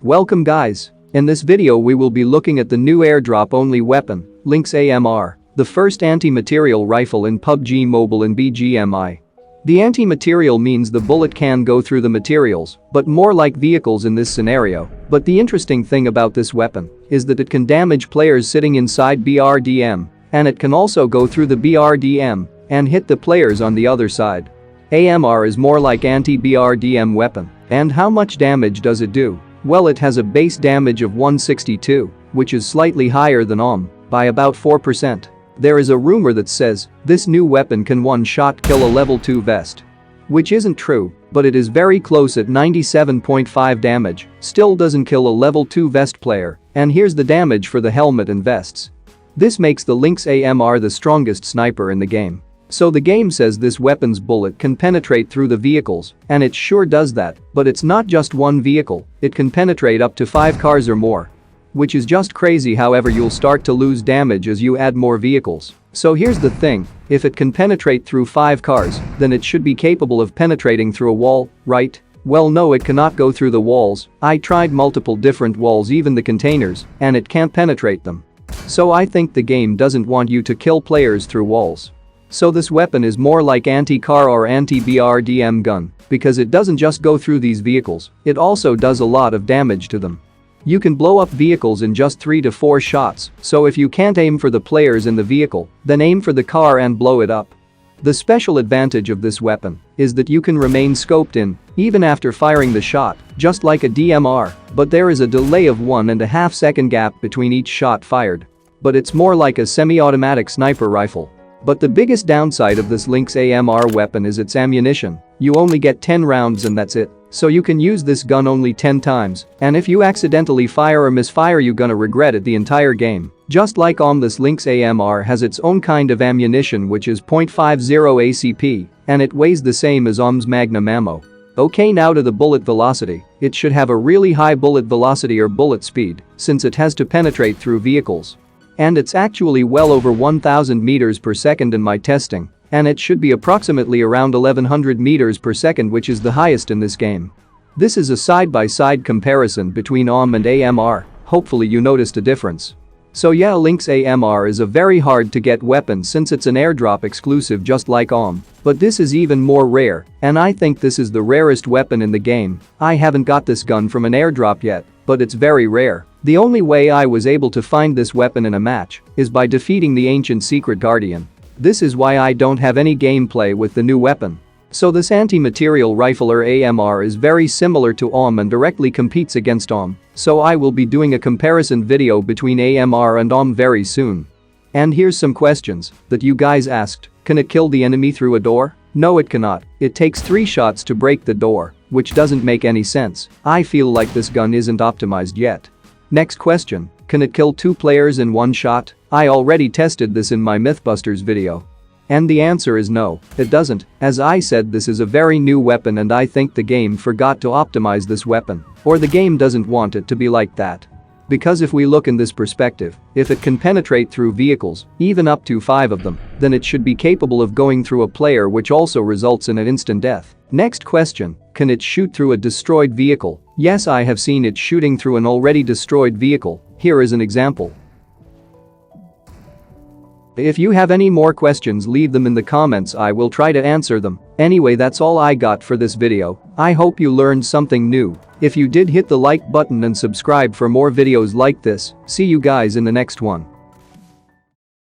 Welcome guys. In this video we will be looking at the new airdrop only weapon, Lynx AMR, the first anti-material rifle in PUBG Mobile and BGMI. The anti-material means the bullet can go through the materials, but more like vehicles in this scenario. But the interesting thing about this weapon is that it can damage players sitting inside BRDM, and it can also go through the BRDM and hit the players on the other side. AMR is more like anti-BRDM weapon. And how much damage does it do? Well, it has a base damage of 162, which is slightly higher than AMR by about 4%. There is a rumor that says this new weapon can one-shot kill a level 2 vest. Which isn't true, but it is very close at 97.5 damage, still doesn't kill a level 2 vest player, and here's the damage for the helmet and vests. This makes the Lynx AMR the strongest sniper in the game. So the game says this weapon's bullet can penetrate through the vehicles, and it sure does that, but it's not just one vehicle, it can penetrate up to 5 cars or more. Which is just crazy. However, you'll start to lose damage as you add more vehicles. So here's the thing, if it can penetrate through 5 cars, then it should be capable of penetrating through a wall, right? Well, no, it cannot go through the walls. I tried multiple different walls, even the containers, and it can't penetrate them. So I think the game doesn't want you to kill players through walls. So this weapon is more like anti-car or anti-BRDM gun, because it doesn't just go through these vehicles, it also does a lot of damage to them. You can blow up vehicles in just 3 to 4 shots, so if you can't aim for the players in the vehicle, then aim for the car and blow it up. The special advantage of this weapon is that you can remain scoped in, even after firing the shot, just like a DMR, but there is a delay of 1.5 second gap between each shot fired. But it's more like a semi-automatic sniper rifle. But the biggest downside of this Lynx AMR weapon is its ammunition. You only get 10 rounds and that's it. So you can use this gun only 10 times, and if you accidentally fire or misfire, you're gonna regret it the entire game. Just like this Lynx AMR has its own kind of ammunition, which is .50 ACP, and it weighs the same as AMR'S Magnum ammo. Okay, now to the bullet velocity. It should have a really high bullet velocity or bullet speed, since it has to penetrate through vehicles. And it's actually well over 1000 meters per second in my testing, and it should be approximately around 1100 meters per second, which is the highest in this game. This is a side-by-side comparison between AMR and AMR, hopefully you noticed a difference. So yeah, Lynx AMR is a very hard to get weapon since it's an airdrop exclusive just like AMR, but this is even more rare, and I think this is the rarest weapon in the game. I haven't got this gun from an airdrop yet, but it's very rare. The only way I was able to find this weapon in a match is by defeating the ancient secret guardian. This is why I don't have any gameplay with the new weapon. So this anti-material rifle or AMR is very similar to AMR and directly competes against AMR, so I will be doing a comparison video between AMR and AMR very soon. And here's some questions that you guys asked. Can it kill the enemy through a door? No, it cannot. It takes 3 shots to break the door, which doesn't make any sense. I feel like this gun isn't optimized yet. Next question, can it kill 2 players in 1 shot? I already tested this in my Mythbusters video. And the answer is no, it doesn't. As I said, this is a very new weapon and I think the game forgot to optimize this weapon, or the game doesn't want it to be like that. Because if we look in this perspective, if it can penetrate through vehicles, even up to 5 of them, then it should be capable of going through a player, which also results in an instant death. Next question, can it shoot through a destroyed vehicle? Yes, I have seen it shooting through an already destroyed vehicle. Here is an example. If you have any more questions, leave them in the comments, I will try to answer them. Anyway, that's all I got for this video. I hope you learned something new. If you did, hit the like button and subscribe for more videos like this. See you guys in the next one.